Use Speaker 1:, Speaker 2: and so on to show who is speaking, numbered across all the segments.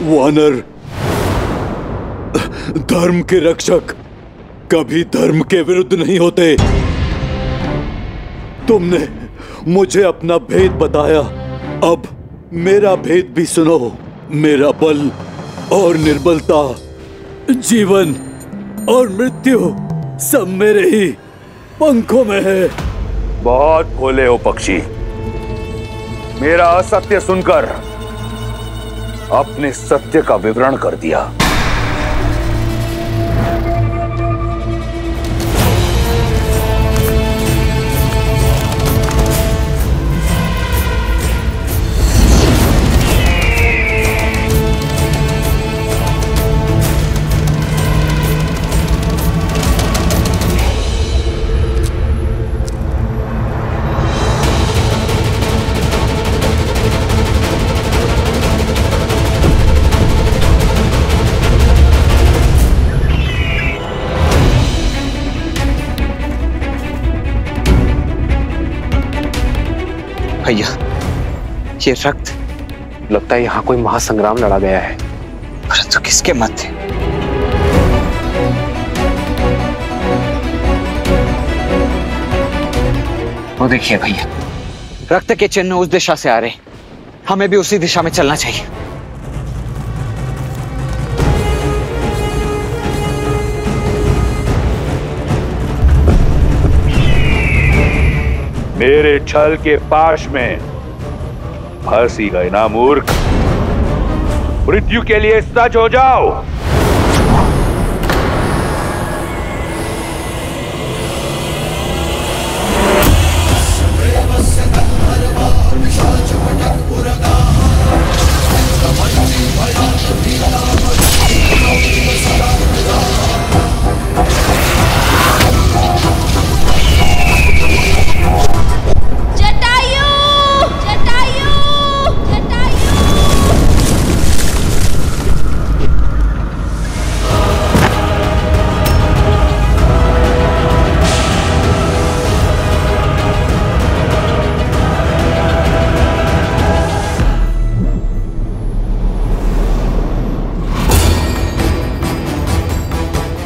Speaker 1: वानर धर्म के रक्षक कभी धर्म के विरुद्ध नहीं होते। तुमने मुझे अपना भेद बताया, अब मेरा भेद भी सुनो। मेरा बल और निर्बलता, जीवन और मृत्यु सब मेरे ही पंखों में है।
Speaker 2: बहुत भोले हो पक्षी। मेरा असत्य सुनकर अपने सत्य का विवरण कर दिया।
Speaker 3: भैया, ये रक्त लगता है यहाँ कोई महासंग्राम लड़ा गया है, परंतु किसके मध्य? वो देखिए भैया, रक्त के चिन्ह उस दिशा से आ रहे, हमें भी उसी दिशा में चलना चाहिए।
Speaker 2: मेरे छल के पाश में फंस ही गए ना मूर्ख। मृत्यु के लिए सच हो जाओ।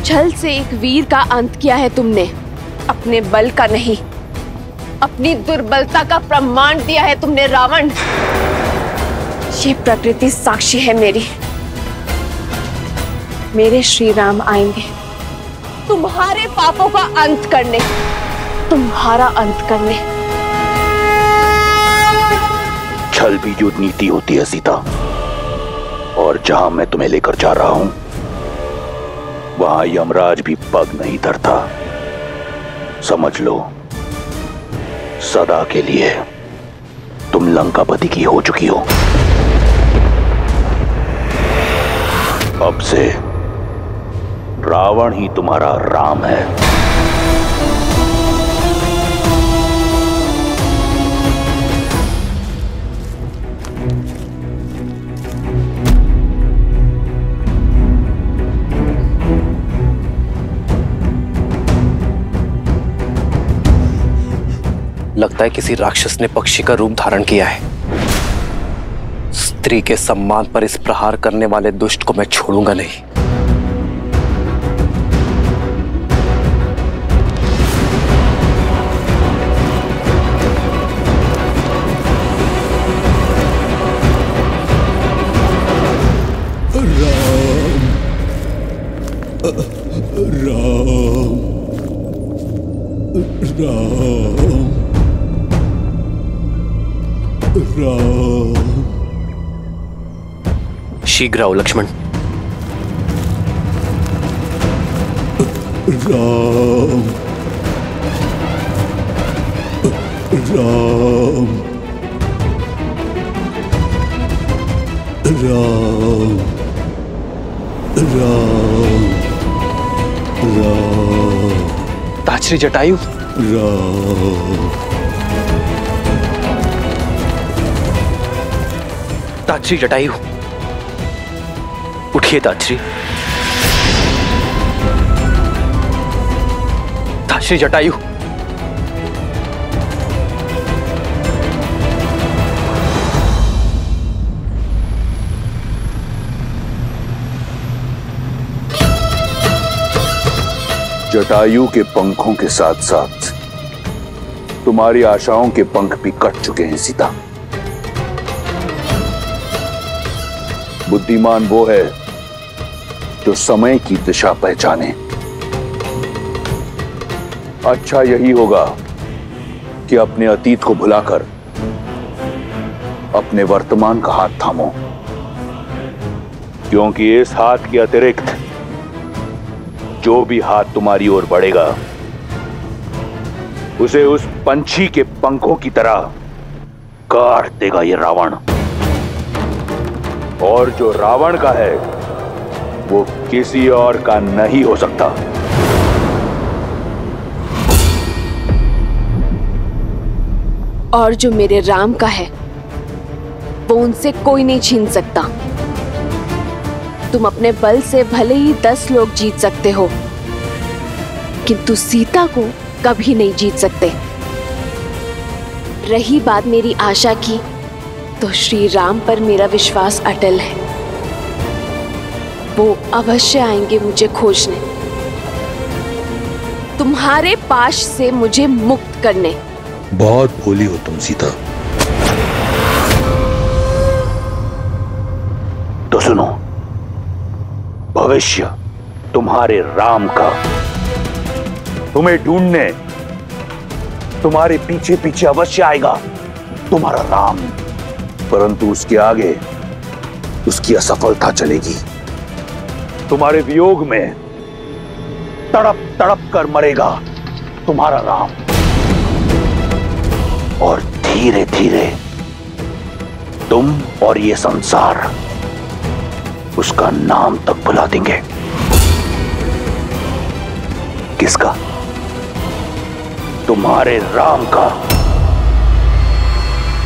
Speaker 4: छल से एक वीर का अंत किया है तुमने, अपने बल का नहीं, अपनी दुर्बलता का प्रमाण दिया है तुमने रावण। ये प्रकृति साक्षी है मेरी। मेरे श्री राम आएंगे तुम्हारे पापों का अंत करने, तुम्हारा अंत करने।
Speaker 2: छल भी युद्ध नीति होती है सीता, और जहां मैं तुम्हें लेकर जा रहा हूं वहां यमराज भी पग नहीं धरता। समझ लो, सदा के लिए तुम लंकापति की हो चुकी हो। अब से रावण ही तुम्हारा राम है।
Speaker 3: लगता है किसी राक्षस ने पक्षी का रूप धारण किया है। स्त्री के सम्मान पर इस प्रहार करने वाले दुष्ट को मैं छोड़ूंगा नहीं। शीघ्र आओ लक्ष्मण।
Speaker 1: राम राम राम राम राम।
Speaker 3: ताछरी जटायु।
Speaker 1: राम
Speaker 3: ताछरी जटायु, उठिए ताछरी। ताछरी जटायु,
Speaker 2: जटायु के पंखों के साथ साथ तुम्हारी आशाओं के पंख भी कट चुके हैं सीता। बुद्धिमान वो है जो समय की दिशा पहचाने। अच्छा यही होगा कि अपने अतीत को भुलाकर अपने वर्तमान का हाथ थामो, क्योंकि इस हाथ के अतिरिक्त जो भी हाथ तुम्हारी ओर बढ़ेगा उसे उस पंछी के पंखों की तरह काट देगा ये रावण। और जो रावण का है वो किसी और का नहीं हो सकता।
Speaker 4: और जो मेरे राम का है वो उनसे कोई नहीं छीन सकता। तुम अपने बल से भले ही 10 लोग जीत सकते हो, किंतु सीता को कभी नहीं जीत सकते। रही बात मेरी आशा की, तो श्री राम पर मेरा विश्वास अटल है। वो अवश्य आएंगे मुझे खोजने, तुम्हारे पाश से मुझे मुक्त करने।
Speaker 1: बहुत भोली हो तुम सीता।
Speaker 2: तो सुनो, भविष्य तुम्हारे राम का तुम्हें ढूंढने तुम्हारे पीछे पीछे अवश्य आएगा, तुम्हारा राम। परंतु उसके आगे उसकी असफलता चलेगी। तुम्हारे वियोग में तड़प तड़प कर मरेगा तुम्हारा राम, और धीरे धीरे तुम और ये संसार उसका नाम तक भुला देंगे। किसका? तुम्हारे राम का।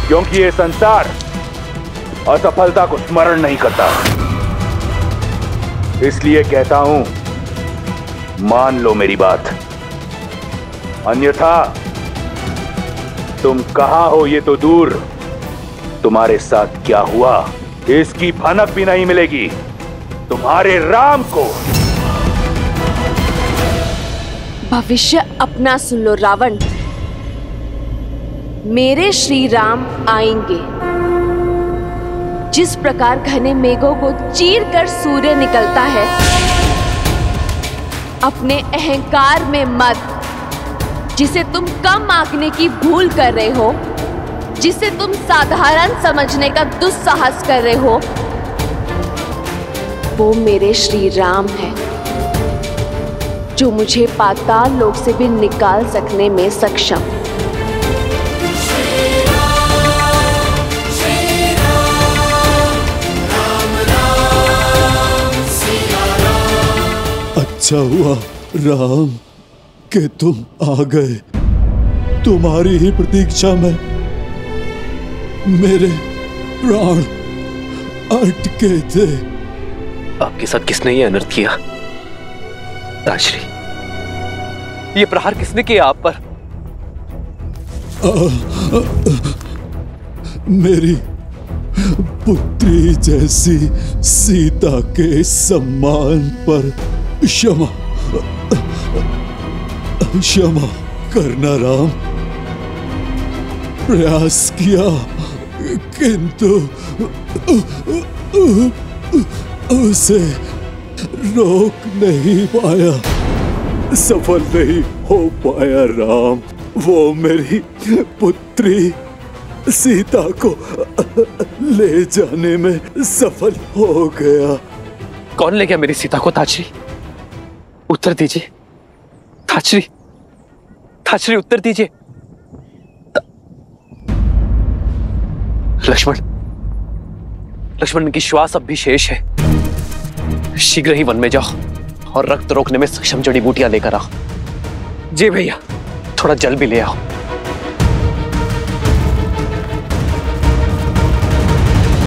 Speaker 2: क्योंकि ये संसार असफलता को स्मरण नहीं करता। इसलिए कहता हूं, मान लो मेरी बात, अन्यथा तुम कहां हो ये तो दूर, तुम्हारे साथ क्या हुआ इसकी भनक भी नहीं मिलेगी तुम्हारे राम को।
Speaker 4: भविष्य अपना सुन लो रावण। मेरे श्री राम आएंगे। जिस प्रकार घने मेघों को चीर कर सूर्य निकलता है, अपने अहंकार में मत, जिसे तुम कम आंकने की भूल कर रहे हो, जिसे तुम साधारण समझने का दुस्साहस कर रहे हो, वो मेरे श्री राम है, जो मुझे पाताल लोक से भी निकाल सकने में सक्षम।
Speaker 1: अच्छा हुआ राम कि तुम आ गए। तुम्हारी ही प्रतीक्षा में मेरे प्राण अटके थे।
Speaker 3: आपके साथ किसने ये अनर्थ किया? ताश्री, ये प्रहार किसने किया आप पर?
Speaker 1: मेरी पुत्री जैसी सीता के सम्मान पर क्षमा क्षमा करना राम। प्रयास किया किंतु उसे रोक नहीं पाया, सफल नहीं हो पाया राम। वो मेरी पुत्री सीता को ले जाने में सफल हो गया।
Speaker 3: कौन ले गया मेरी सीता को? ताश्री, उत्तर दीजिए। ताश्री, ताश्री, उत्तर दीजिए। लक्ष्मण, लक्ष्मण की श्वास अब भी शेष है। शीघ्र ही वन में जाओ और रक्त रोकने में सक्षम जड़ी बूटियां लेकर आओ। जी भैया, थोड़ा जल भी ले आओ।